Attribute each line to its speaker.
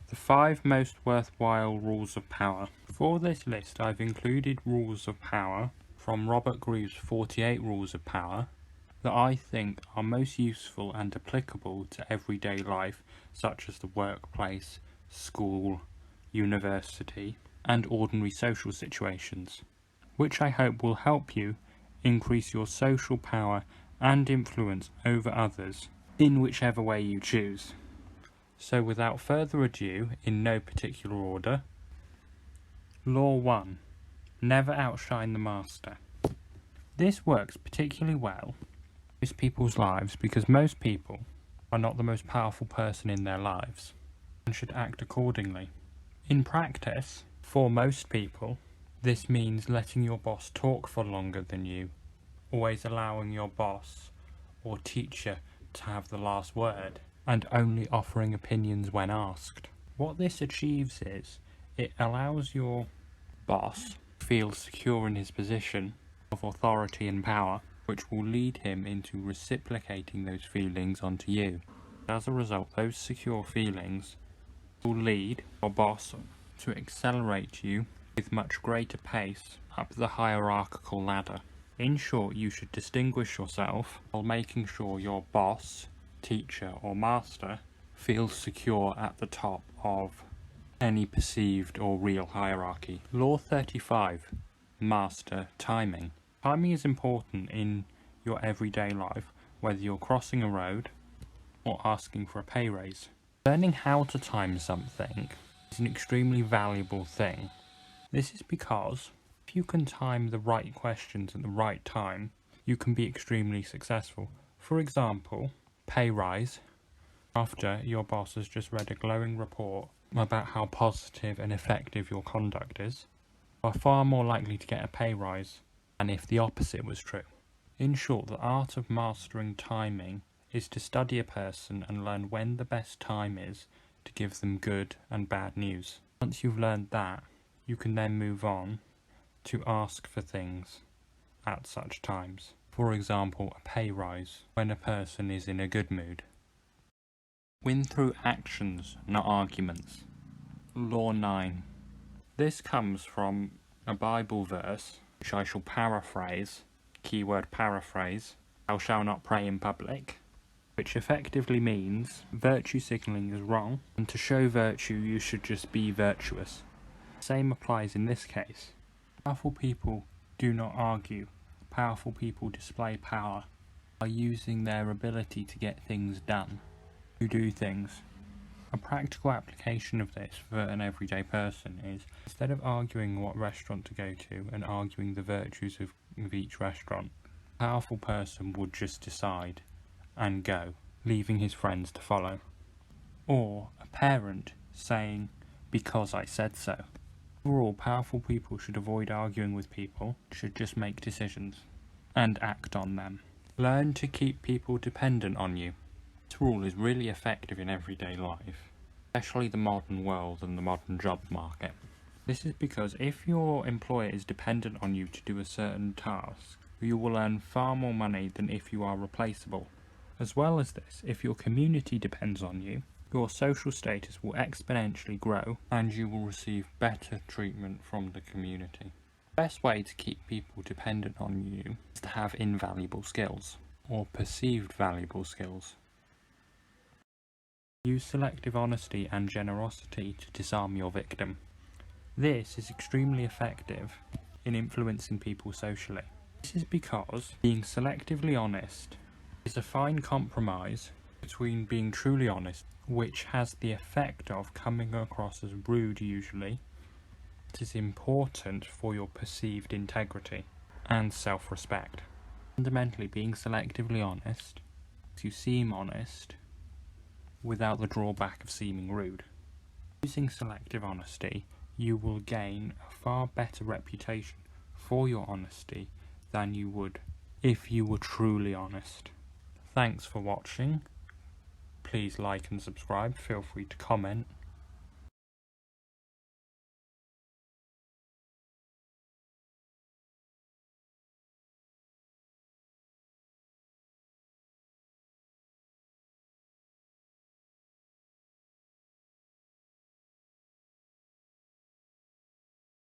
Speaker 1: The 5 most worthwhile rules of power. For this list I've included rules of power from Robert Groove's 48 rules of power that I think are most useful and applicable to everyday life, such as the workplace, school, university, and ordinary social situations, which I hope will help you increase your social power and influence over others in whichever way you choose. So without further ado, in no particular order, Law 1. Never outshine the master. This works particularly well in most people's lives because most people are not the most powerful person in their lives and should act accordingly. In practice, for most people, this means letting your boss talk for longer than you, always allowing your boss or teacher to have the last word, and only offering opinions when asked. What this achieves is, it allows your boss to feel secure in his position of authority and power, which will lead him into reciprocating those feelings onto you. As a result, those secure feelings will lead your boss to accelerate you with much greater pace up the hierarchical ladder. In short, you should distinguish yourself while making sure your boss, teacher or master feels secure at the top of any perceived or real hierarchy. Law 35. Master timing. Timing is important in your everyday life, whether you're crossing a road or asking for a pay raise. Learning how to time something is an extremely valuable thing. This is because if you can time the right questions at the right time, you can be extremely successful. For example, pay rise after your boss has just read a glowing report about how positive and effective your conduct is, are far more likely to get a pay rise than if the opposite was true. In short, the art of mastering timing is to study a person and learn when the best time is to give them good and bad news. Once you've learned that, you can then move on to ask for things at such times. For example, a pay rise when a person is in a good mood. Win through actions, not arguments. Law 9. This comes from a Bible verse, which I shall paraphrase, keyword paraphrase, thou shalt not pray in public, which effectively means virtue signalling is wrong, and to show virtue you should just be virtuous. The same applies in this case. Powerful people do not argue. Powerful people display power by using their ability to get things done, to do things. A practical application of this for an everyday person is, instead of arguing what restaurant to go to and arguing the virtues of each restaurant, a powerful person would just decide and go, leaving his friends to follow. Or a parent saying, because I said so. Overall, powerful people should avoid arguing with people, should just make decisions and act on them. Learn to keep people dependent on you. This rule is really effective in everyday life, especially the modern world and the modern job market. This is because if your employer is dependent on you to do a certain task, you will earn far more money than if you are replaceable. As well as this, if your community depends on you, your social status will exponentially grow and you will receive better treatment from the community. The best way to keep people dependent on you is to have invaluable skills, or perceived valuable skills. Use selective honesty and generosity to disarm your victim. This is extremely effective in influencing people socially. This is because being selectively honest is a fine compromise between being truly honest, which has the effect of coming across as rude usually. It is important for your perceived integrity and self-respect. Fundamentally, being selectively honest makes you seem honest without the drawback of seeming rude. Using selective honesty, you will gain a far better reputation for your honesty than you would if you were truly honest. Thanks for watching. Please like and subscribe. Feel free to comment.